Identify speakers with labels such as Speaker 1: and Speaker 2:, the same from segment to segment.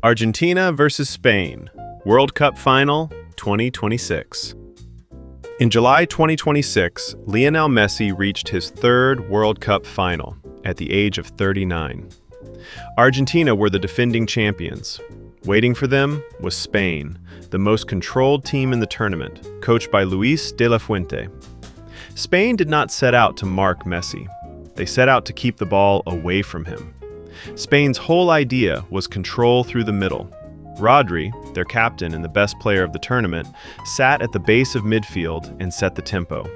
Speaker 1: Argentina versus Spain, World Cup Final 2026. In July 2026, Lionel Messi reached his third World Cup final at the age of 39. Argentina were the defending champions. Waiting for them was Spain, the most controlled team in the tournament, coached by Luis de la Fuente. Spain did not set out to mark Messi. They set out to keep the ball away from him. Spain's whole idea was control through the middle. Rodri, their captain and the best player of the tournament, sat at the base of midfield and set the tempo.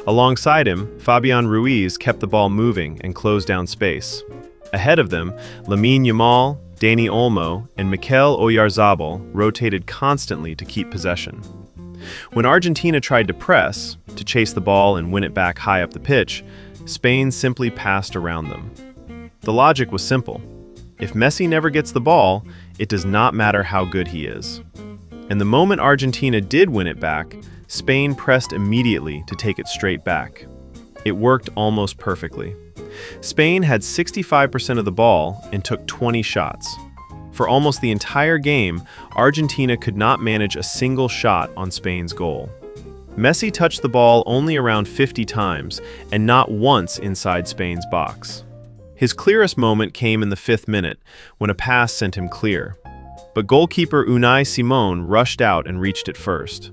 Speaker 1: Alongside him, Fabian Ruiz kept the ball moving and closed down space. Ahead of them, Lamine Yamal, Dani Olmo, and Mikel Oyarzabal rotated constantly to keep possession. When Argentina tried to press, to chase the ball and win it back high up the pitch, Spain simply passed around them. The logic was simple. If Messi never gets the ball, it does not matter how good he is. And the moment Argentina did win it back, Spain pressed immediately to take it straight back. It worked almost perfectly. Spain had 65% of the ball and took 20 shots. For almost the entire game, Argentina could not manage a single shot on Spain's goal. Messi touched the ball only around 50 times and not once inside Spain's box. His clearest moment came in the 5th minute, when a pass sent him clear. But goalkeeper Unai Simón rushed out and reached it first.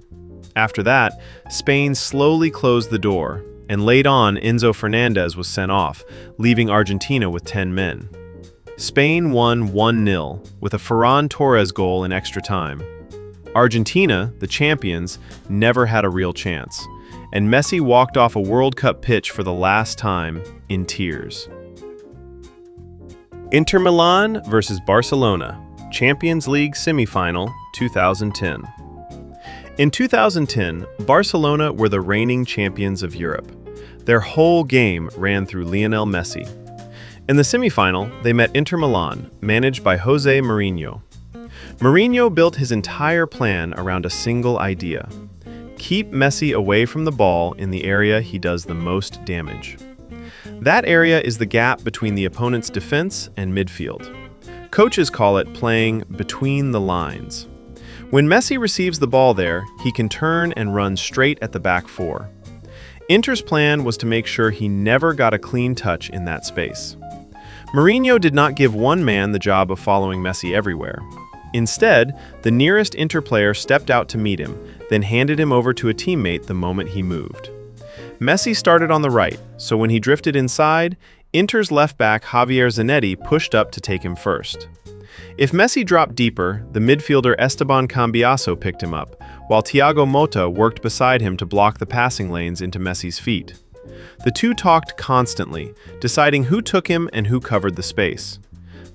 Speaker 1: After that, Spain slowly closed the door, and late on Enzo Fernandez was sent off, leaving Argentina with 10 men. Spain won 1-0, with a Ferran Torres goal in extra time. Argentina, the champions, never had a real chance, and Messi walked off a World Cup pitch for the last time in tears. Inter Milan versus Barcelona, Champions League semifinal 2010. In 2010, Barcelona were the reigning champions of Europe. Their whole game ran through Lionel Messi. In the semifinal, they met Inter Milan, managed by Jose Mourinho. Mourinho built his entire plan around a single idea: keep Messi away from the ball in the area he does the most damage. That area is the gap between the opponent's defense and midfield. Coaches call it playing between the lines. When Messi receives the ball there, he can turn and run straight at the back four. Inter's plan was to make sure he never got a clean touch in that space. Mourinho did not give one man the job of following Messi everywhere. Instead, the nearest Inter player stepped out to meet him, then handed him over to a teammate the moment he moved. Messi started on the right, so when he drifted inside, Inter's left back Javier Zanetti pushed up to take him first. If Messi dropped deeper, the midfielder Esteban Cambiaso picked him up, while Thiago Motta worked beside him to block the passing lanes into Messi's feet. The two talked constantly, deciding who took him and who covered the space.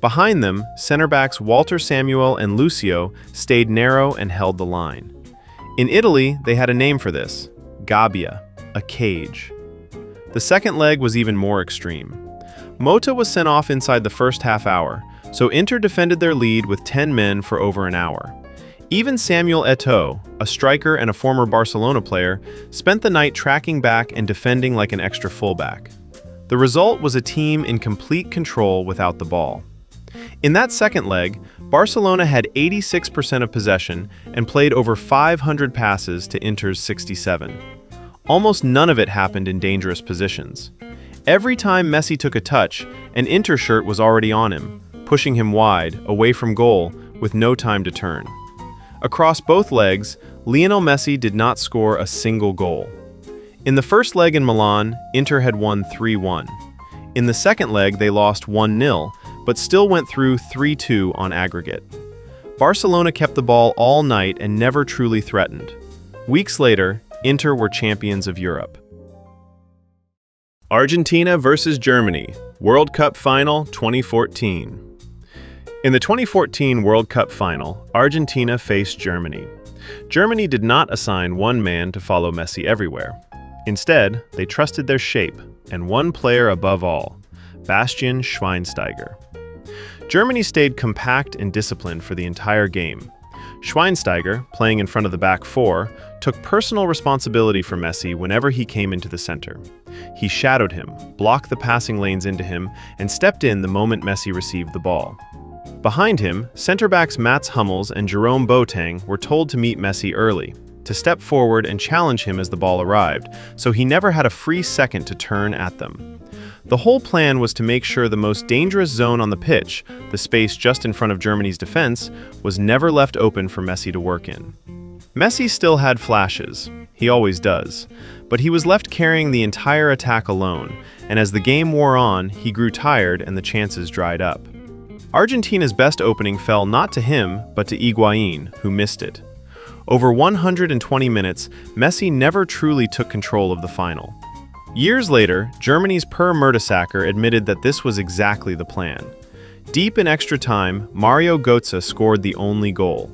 Speaker 1: Behind them, center-backs Walter Samuel and Lucio stayed narrow and held the line. In Italy, they had a name for this: gabbia, a cage. The second leg was even more extreme. Motta was sent off inside the first half hour, so Inter defended their lead with 10 men for over an hour. Even Samuel Eto'o, a striker and a former Barcelona player, spent the night tracking back and defending like an extra fullback. The result was a team in complete control without the ball. In that second leg, Barcelona had 86% of possession and played over 500 passes to Inter's 67. Almost none of it happened in dangerous positions. Every time Messi took a touch, an Inter shirt was already on him, pushing him wide, away from goal, with no time to turn. Across both legs, Lionel Messi did not score a single goal. In the first leg in Milan, Inter had won 3-1. In the second leg, they lost 1-0, but still went through 3-2 on aggregate. Barcelona kept the ball all night and never truly threatened. Weeks later, Inter were champions of Europe. Argentina versus Germany, World Cup Final 2014. In the 2014 World Cup Final, Argentina faced Germany. Germany did not assign one man to follow Messi everywhere. Instead, they trusted their shape and one player above all, Bastian Schweinsteiger. Germany stayed compact and disciplined for the entire game. Schweinsteiger, playing in front of the back four, took personal responsibility for Messi whenever he came into the center. He shadowed him, blocked the passing lanes into him, and stepped in the moment Messi received the ball. Behind him, center-backs Mats Hummels and Jerome Boateng were told to meet Messi early, to step forward and challenge him as the ball arrived, so he never had a free second to turn at them. The whole plan was to make sure the most dangerous zone on the pitch, the space just in front of Germany's defense, was never left open for Messi to work in. Messi still had flashes, he always does, but he was left carrying the entire attack alone, and as the game wore on, he grew tired and the chances dried up. Argentina's best opening fell not to him, but to Higuaín, who missed it. Over 120 minutes, Messi never truly took control of the final. Years later, Germany's Per Mertesacker admitted that this was exactly the plan. Deep in extra time, Mario Götze scored the only goal.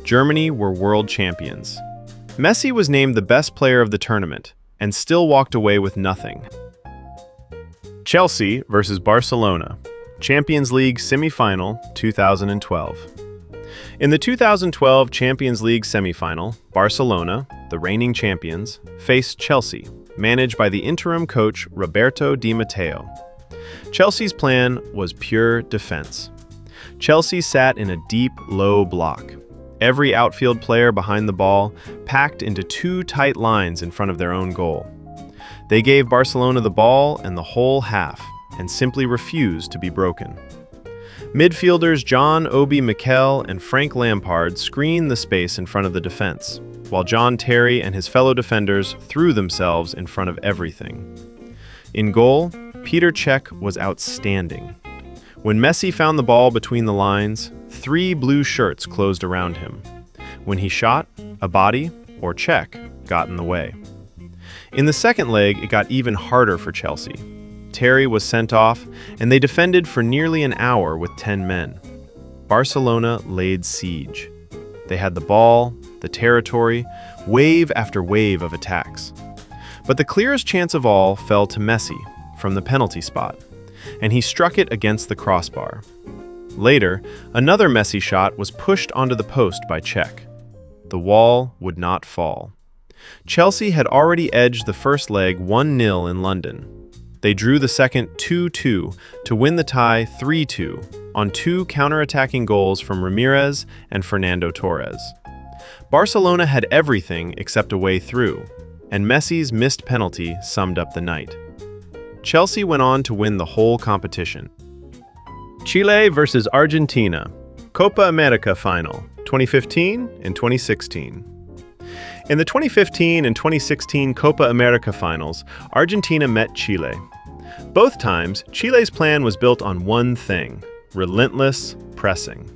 Speaker 1: Germany were world champions. Messi was named the best player of the tournament, and still walked away with nothing. Chelsea versus Barcelona, Champions League semi-final 2012. In the 2012 Champions League semi-final, Barcelona, the reigning champions, faced Chelsea, managed by the interim coach Roberto Di Matteo. Chelsea's plan was pure defense. Chelsea sat in a deep, low block. Every outfield player behind the ball packed into two tight lines in front of their own goal. They gave Barcelona the ball and the whole half, and simply refused to be broken. Midfielders John Obi Mikel and Frank Lampard screened the space in front of the defense, while John Terry and his fellow defenders threw themselves in front of everything. In goal, Peter Cech was outstanding. When Messi found the ball between the lines, 3 blue shirts closed around him. When he shot, a body, or Cech, got in the way. In the second leg, it got even harder for Chelsea. Terry was sent off, and they defended for nearly an hour with 10 men. Barcelona laid siege. They had the ball, the territory, wave after wave of attacks. But the clearest chance of all fell to Messi from the penalty spot, and he struck it against the crossbar. Later, another Messi shot was pushed onto the post by Cech. The wall would not fall. Chelsea had already edged the first leg 1-0 in London. They drew the second 2-2 to win the tie 3-2 on 2 counter-attacking goals from Ramirez and Fernando Torres. Barcelona had everything except a way through, and Messi's missed penalty summed up the night. Chelsea went on to win the whole competition. Chile versus Argentina, Copa America final, 2015 and 2016. In the 2015 and 2016 Copa America finals, Argentina met Chile. Both times, Chile's plan was built on one thing: relentless pressing.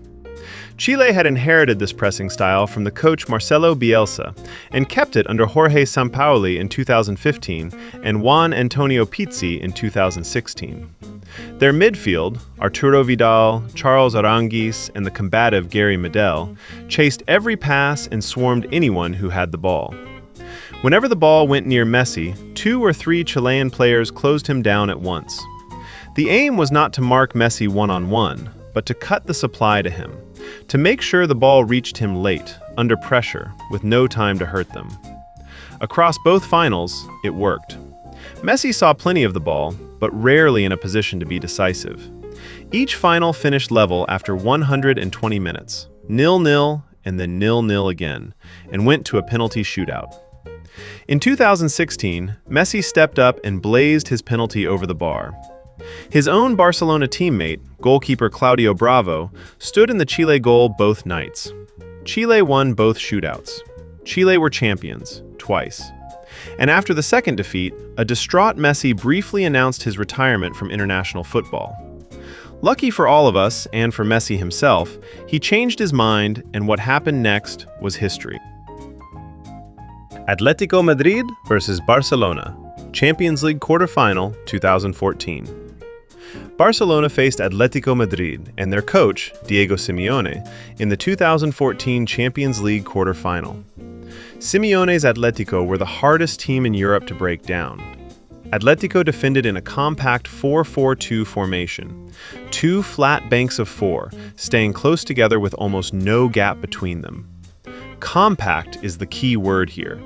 Speaker 1: Chile had inherited this pressing style from the coach Marcelo Bielsa and kept it under Jorge Sampaoli in 2015 and Juan Antonio Pizzi in 2016. Their midfield, Arturo Vidal, Charles Aranguis, and the combative Gary Medel, chased every pass and swarmed anyone who had the ball. Whenever the ball went near Messi, 2 or 3 Chilean players closed him down at once. The aim was not to mark Messi one-on-one, but to cut the supply to him, to make sure the ball reached him late, under pressure, with no time to hurt them. Across both finals, it worked. Messi saw plenty of the ball, but rarely in a position to be decisive. Each final finished level after 120 minutes, 0-0 and then 0-0 again, and went to a penalty shootout. In 2016, Messi stepped up and blazed his penalty over the bar. His own Barcelona teammate, goalkeeper Claudio Bravo, stood in the Chile goal both nights. Chile won both shootouts. Chile were champions, twice. And after the second defeat, a distraught Messi briefly announced his retirement from international football. Lucky for all of us, and for Messi himself, he changed his mind, and what happened next was history. Atlético Madrid versus Barcelona, Champions League quarterfinal 2014. Barcelona faced Atlético Madrid and their coach, Diego Simeone, in the 2014 Champions League quarterfinal. Simeone's Atlético were the hardest team in Europe to break down. Atlético defended in a compact 4-4-2 formation, 2 flat banks of 4, staying close together with almost no gap between them. Compact is the key word here.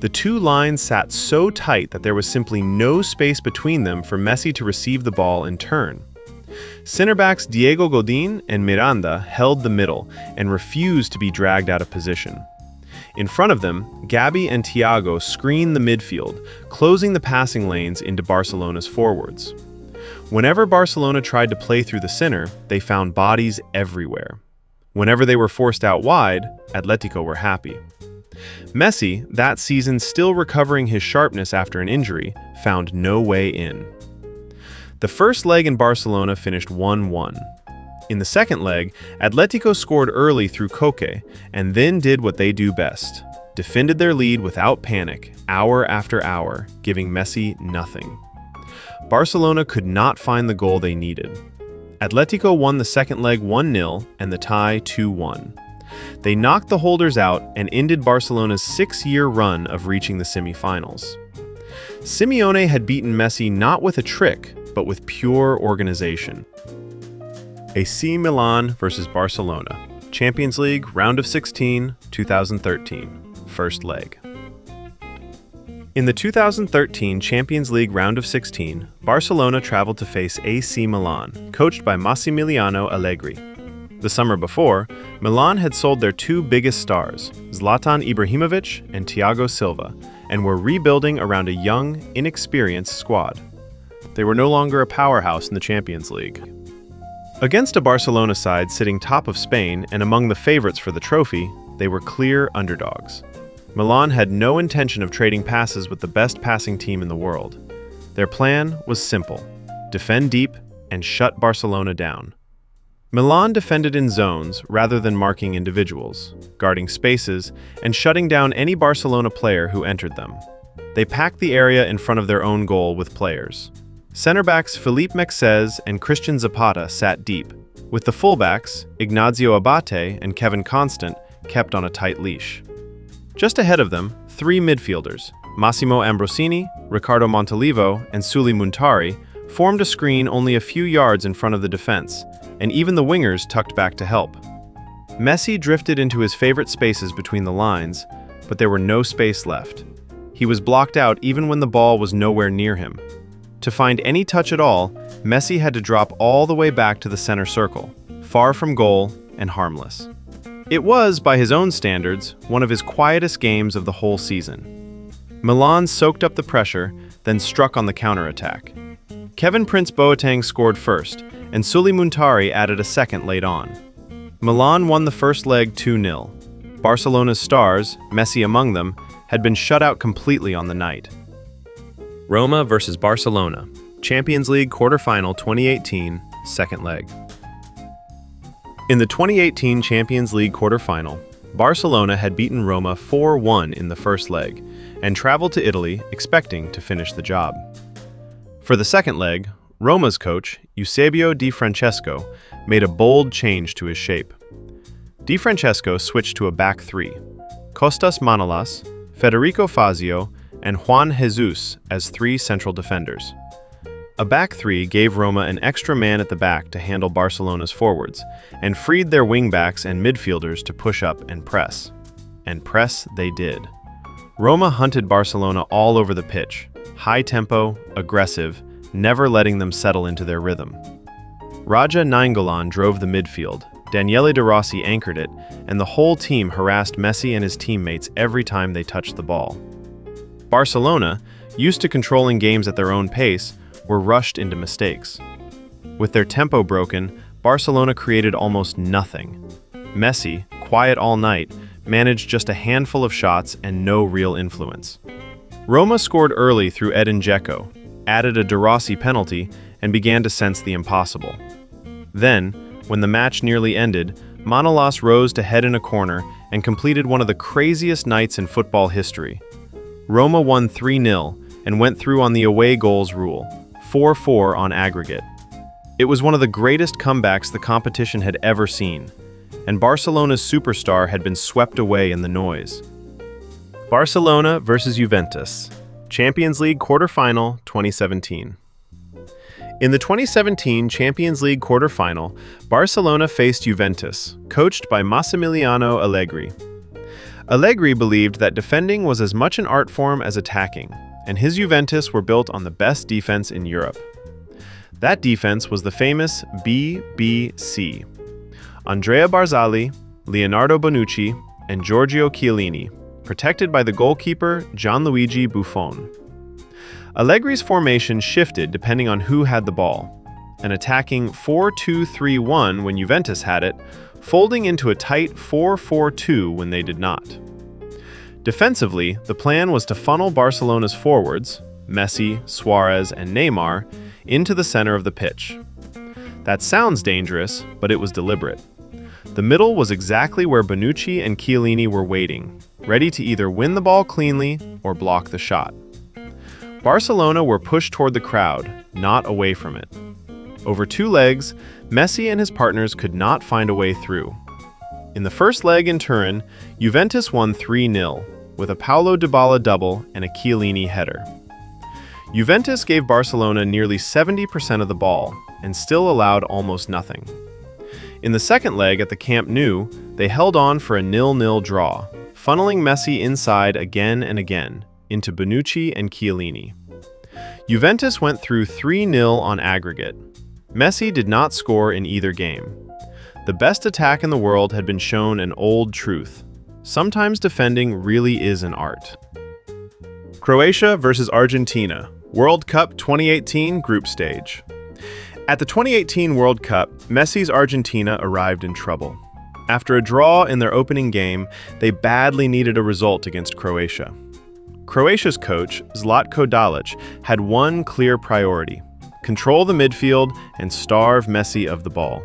Speaker 1: The 2 lines sat so tight that there was simply no space between them for Messi to receive the ball and turn. Center backs Diego Godin and Miranda held the middle and refused to be dragged out of position. In front of them, Gabi and Thiago screened the midfield, closing the passing lanes into Barcelona's forwards. Whenever Barcelona tried to play through the center, they found bodies everywhere. Whenever they were forced out wide, Atlético were happy. Messi, that season still recovering his sharpness after an injury, found no way in. The first leg in Barcelona finished 1-1. In the second leg, Atlético scored early through Koke and then did what they do best: defended their lead without panic, hour after hour, giving Messi nothing. Barcelona could not find the goal they needed. Atlético won the second leg 1-0 and the tie 2-1. They knocked the holders out and ended Barcelona's 6-year run of reaching the semi-finals. Simeone had beaten Messi not with a trick, but with pure organization. AC Milan versus Barcelona, Champions League, Round of 16, 2013, first leg. In the 2013 Champions League Round of 16, Barcelona traveled to face AC Milan, coached by Massimiliano Allegri. The summer before, Milan had sold their two biggest stars, Zlatan Ibrahimovic and Thiago Silva, and were rebuilding around a young, inexperienced squad. They were no longer a powerhouse in the Champions League. Against a Barcelona side sitting top of Spain and among the favorites for the trophy, they were clear underdogs. Milan had no intention of trading passes with the best passing team in the world. Their plan was simple: defend deep and shut Barcelona down. Milan defended in zones rather than marking individuals, guarding spaces and shutting down any Barcelona player who entered them. They packed the area in front of their own goal with players. Center-backs Philippe Mexes and Christian Zapata sat deep, with the fullbacks, Ignacio Abate and Kevin Constant, kept on a tight leash. Just ahead of them, three midfielders, Massimo Ambrosini, Ricardo Montalivo, and Suli Muntari, formed a screen only a few yards in front of the defense, and even the wingers tucked back to help. Messi drifted into his favorite spaces between the lines, but there were no space left. He was blocked out even when the ball was nowhere near him. To find any touch at all, Messi had to drop all the way back to the center circle, far from goal and harmless. It was, by his own standards, one of his quietest games of the whole season. Milan soaked up the pressure, then struck on the counterattack. Kevin Prince Boateng scored first, and Suli Muntari added a second late on. Milan won the first leg 2-0. Barcelona's stars, Messi among them, had been shut out completely on the night. Roma versus Barcelona, Champions League quarterfinal 2018, second leg. In the 2018 Champions League quarterfinal, Barcelona had beaten Roma 4-1 in the first leg and traveled to Italy expecting to finish the job. For the second leg, Roma's coach, Eusebio Di Francesco, made a bold change to his shape. Di Francesco switched to a back three: Costas Manolas, Federico Fazio, and Juan Jesus as three central defenders. A back three gave Roma an extra man at the back to handle Barcelona's forwards, and freed their wingbacks and midfielders to push up and press. And press they did. Roma hunted Barcelona all over the pitch, high tempo, aggressive, never letting them settle into their rhythm. Raja Nainggolan drove the midfield, Daniele De Rossi anchored it, and the whole team harassed Messi and his teammates every time they touched the ball. Barcelona, used to controlling games at their own pace, were rushed into mistakes. With their tempo broken, Barcelona created almost nothing. Messi, quiet all night, managed just a handful of shots and no real influence. Roma scored early through Edin Dzeko, added a De Rossi penalty, and began to sense the impossible. Then, when the match nearly ended, Manolas rose to head in a corner and completed one of the craziest nights in football history. Roma won 3-0 and went through on the away goals rule, 4-4 on aggregate. It was one of the greatest comebacks the competition had ever seen, and Barcelona's superstar had been swept away in the noise. Barcelona versus Juventus, Champions League quarterfinal 2017. In the 2017 Champions League quarterfinal, Barcelona faced Juventus, coached by Massimiliano Allegri. Allegri believed that defending was as much an art form as attacking, and his Juventus were built on the best defense in Europe. That defense was the famous BBC. Andrea Barzagli, Leonardo Bonucci, and Giorgio Chiellini, protected by the goalkeeper Gianluigi Buffon. Allegri's formation shifted depending on who had the ball, an attacking 4-2-3-1 when Juventus had it, folding into a tight 4-4-2 when they did not. Defensively, the plan was to funnel Barcelona's forwards, Messi, Suarez, and Neymar, into the center of the pitch. That sounds dangerous, but it was deliberate. The middle was exactly where Bonucci and Chiellini were waiting, ready to either win the ball cleanly or block the shot. Barcelona were pushed toward the crowd, not away from it. Over two legs, Messi and his partners could not find a way through. In the first leg in Turin, Juventus won 3-0, with a Paulo Dybala double and a Chiellini header. Juventus gave Barcelona nearly 70% of the ball, and still allowed almost nothing. In the second leg at the Camp Nou, they held on for a 0-0 draw, funneling Messi inside again and again, into Bonucci and Chiellini. Juventus went through 3-0 on aggregate. Messi did not score in either game. The best attack in the world had been shown an old truth. Sometimes defending really is an art. Croatia versus Argentina, World Cup 2018 group stage. At the 2018 World Cup, Messi's Argentina arrived in trouble. After a draw in their opening game, they badly needed a result against Croatia. Croatia's coach, Zlatko Dalic, had one clear priority: control the midfield and starve Messi of the ball.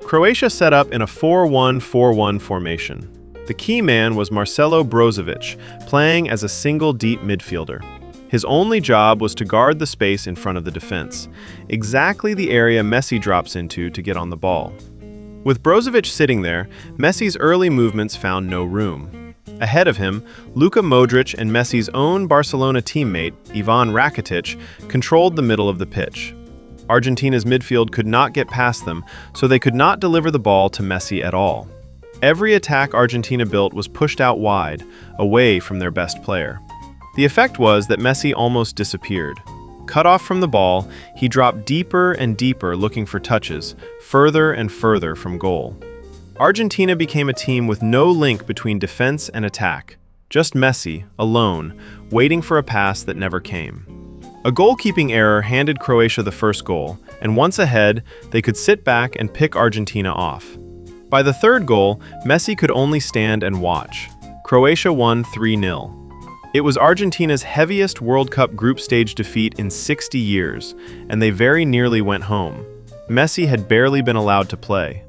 Speaker 1: Croatia set up in a 4-1-4-1 formation. The key man was Marcelo Brozovic, playing as a single deep midfielder. His only job was to guard the space in front of the defense, exactly the area Messi drops into to get on the ball. With Brozovic sitting there, Messi's early movements found no room. Ahead of him, Luka Modric and Messi's own Barcelona teammate, Ivan Rakitic, controlled the middle of the pitch. Argentina's midfield could not get past them, so they could not deliver the ball to Messi at all. Every attack Argentina built was pushed out wide, away from their best player. The effect was that Messi almost disappeared. Cut off from the ball, he dropped deeper and deeper looking for touches, further and further from goal. Argentina became a team with no link between defense and attack. Just Messi, alone, waiting for a pass that never came. A goalkeeping error handed Croatia the first goal, and once ahead, they could sit back and pick Argentina off. By the third goal, Messi could only stand and watch. Croatia won 3-0. It was Argentina's heaviest World Cup group stage defeat in 60 years, and they very nearly went home. Messi had barely been allowed to play.